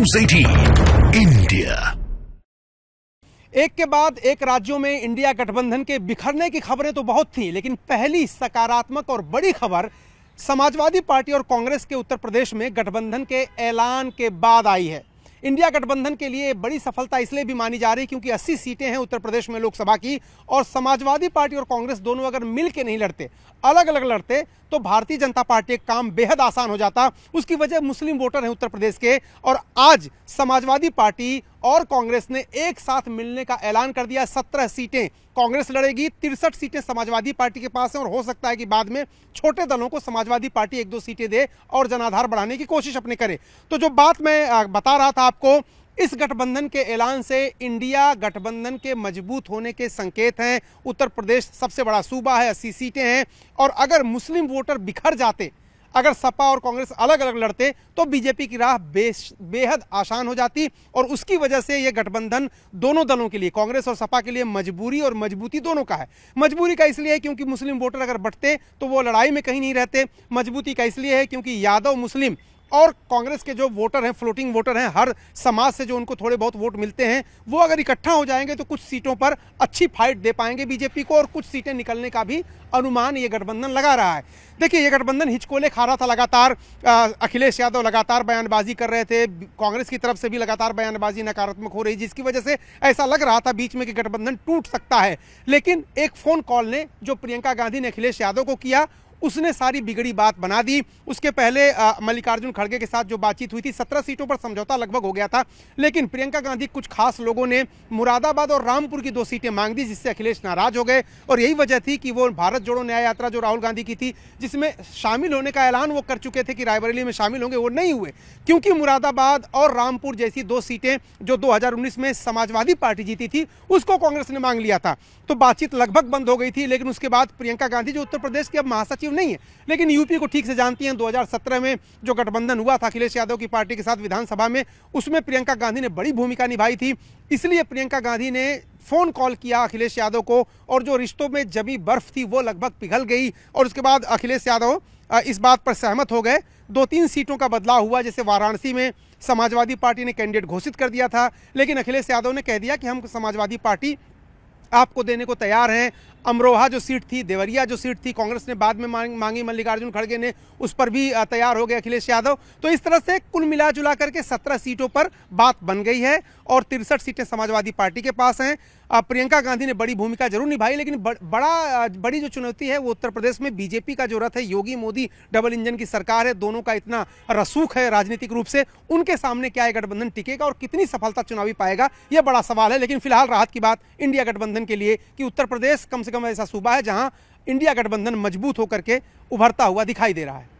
News 18 India. एक के बाद एक राज्यों में इंडिया गठबंधन के बिखरने की खबरें तो बहुत थीं, लेकिन पहली सकारात्मक और बड़ी खबर समाजवादी पार्टी और कांग्रेस के उत्तर प्रदेश में गठबंधन के ऐलान के बाद आई है। इंडिया गठबंधन के लिए बड़ी सफलता इसलिए भी मानी जा रही क्योंकि 80 सीटें हैं उत्तर प्रदेश में लोकसभा की, और समाजवादी पार्टी और कांग्रेस दोनों अगर मिल के नहीं लड़ते, अलग अलग लड़ते, तो भारतीय जनता पार्टी का काम बेहद आसान हो जाता। उसकी वजह मुस्लिम वोटर हैं उत्तर प्रदेश के, और आज समाजवादी पार्टी और कांग्रेस ने एक साथ मिलने का ऐलान कर दिया। 17 सीटें कांग्रेस लड़ेगी, 63 सीटें समाजवादी पार्टी के पास हैं, और हो सकता है कि बाद में छोटे दलों को समाजवादी पार्टी 1-2 सीटें दे और जनाधार बढ़ाने की कोशिश अपनी करे। तो जो बात मैं बता रहा था आपको, इस गठबंधन के ऐलान से इंडिया गठबंधन के मजबूत होने के संकेत हैं। उत्तर प्रदेश सबसे बड़ा सूबा है, 80 सीटें हैं, और अगर मुस्लिम वोटर बिखर जाते, अगर सपा और कांग्रेस अलग अलग लड़ते, तो बीजेपी की राह बेहद आसान हो जाती, और उसकी वजह से यह गठबंधन दोनों दलों के लिए, कांग्रेस और सपा के लिए मजबूरी और मजबूती दोनों का है। मजबूरी का इसलिए है क्योंकि मुस्लिम वोटर अगर बढ़ते तो वो लड़ाई में कहीं नहीं रहते। मजबूती का इसलिए है क्योंकि यादव मुस्लिम और कांग्रेस के जो वोटर हैं, फ्लोटिंग वोटर हैं, हर समाज से जो उनको थोड़े बहुत वोट मिलते हैं, वो अगर इकट्ठा हो जाएंगे तो कुछ सीटों पर अच्छी फाइट दे पाएंगे बीजेपी को, और कुछ सीटें निकलने का भी अनुमान ये गठबंधन लगा रहा है। देखिए, ये गठबंधन हिचकोले खा रहा था लगातार। अखिलेश यादव लगातार बयानबाजी कर रहे थे, कांग्रेस की तरफ से भी लगातार बयानबाजी नकारात्मक हो रही, जिसकी वजह से ऐसा लग रहा था बीच में कि गठबंधन टूट सकता है। लेकिन एक फोन कॉल ने जो प्रियंका गांधी ने अखिलेश यादव को किया, उसने सारी बिगड़ी बात बना दी। उसके पहले मल्लिकार्जुन खड़गे के साथ जो बातचीत हुई थी, 17 सीटों पर समझौता लगभग हो गया था, लेकिन प्रियंका गांधी, कुछ खास लोगों ने मुरादाबाद और रामपुर की 2 सीटें मांग दी, जिससे अखिलेश नाराज हो गए। और यही वजह थी कि वो भारत जोड़ो न्याय यात्रा जो राहुल गांधी की थी, जिसमें शामिल होने का ऐलान वो कर चुके थे कि रायबरेली में शामिल होंगे, वो नहीं हुए, क्योंकि मुरादाबाद और रामपुर जैसी 2 सीटें जो 2019 में समाजवादी पार्टी जीती थी, उसको कांग्रेस ने मांग लिया था। तो बातचीत लगभग बंद हो गई थी। लेकिन उसके बाद प्रियंका गांधी, जो उत्तर प्रदेश की अब महासचिव नहीं है लेकिन यूपी को ठीक से जानती हैं, 2017 में जो गठबंधन हुआ था अखिलेश यादव की पार्टी के साथ विधानसभा में, उसमें प्रियंका गांधी ने बड़ी भूमिका निभाई थी। इसलिए प्रियंका गांधी ने फोन कॉल किया अखिलेश यादव को, और जो रिश्तों में जमी बर्फ थी वो लगभग पिघल गई। और उसके बाद अखिलेश यादव इस बात पर सहमत हो गए। 2-3 सीटों का बदलाव हुआ, जैसे वाराणसी में समाजवादी पार्टी ने कैंडिडेट घोषित कर दिया था, लेकिन अखिलेश यादव ने कह दिया कि हम समाजवादी पार्टी आपको देने को तैयार हैं। अमरोहा जो सीट थी, देवरिया जो सीट थी, कांग्रेस ने बाद में मांगी, मल्लिकार्जुन खड़गे ने, उस पर भी तैयार हो गए अखिलेश यादव। तो इस तरह से कुल मिला जुला करके 17 सीटों पर बात बन गई है, और 63 सीटें समाजवादी पार्टी के पास हैं। प्रियंका गांधी ने बड़ी भूमिका जरूर निभाई, लेकिन बड़ी जो चुनौती है वो उत्तर प्रदेश में बीजेपी का जो रथ है, योगी मोदी डबल इंजन की सरकार है, दोनों का इतना रसूख है राजनीतिक रूप से, उनके सामने क्या ये गठबंधन टिकेगा और कितनी सफलता चुनावी पाएगा, यह बड़ा सवाल है। लेकिन फिलहाल राहत की बात इंडिया गठबंधन के लिए कि उत्तर प्रदेश कम से कम ऐसा सूबा है जहां इंडिया गठबंधन मजबूत होकर के उभरता हुआ दिखाई दे रहा है।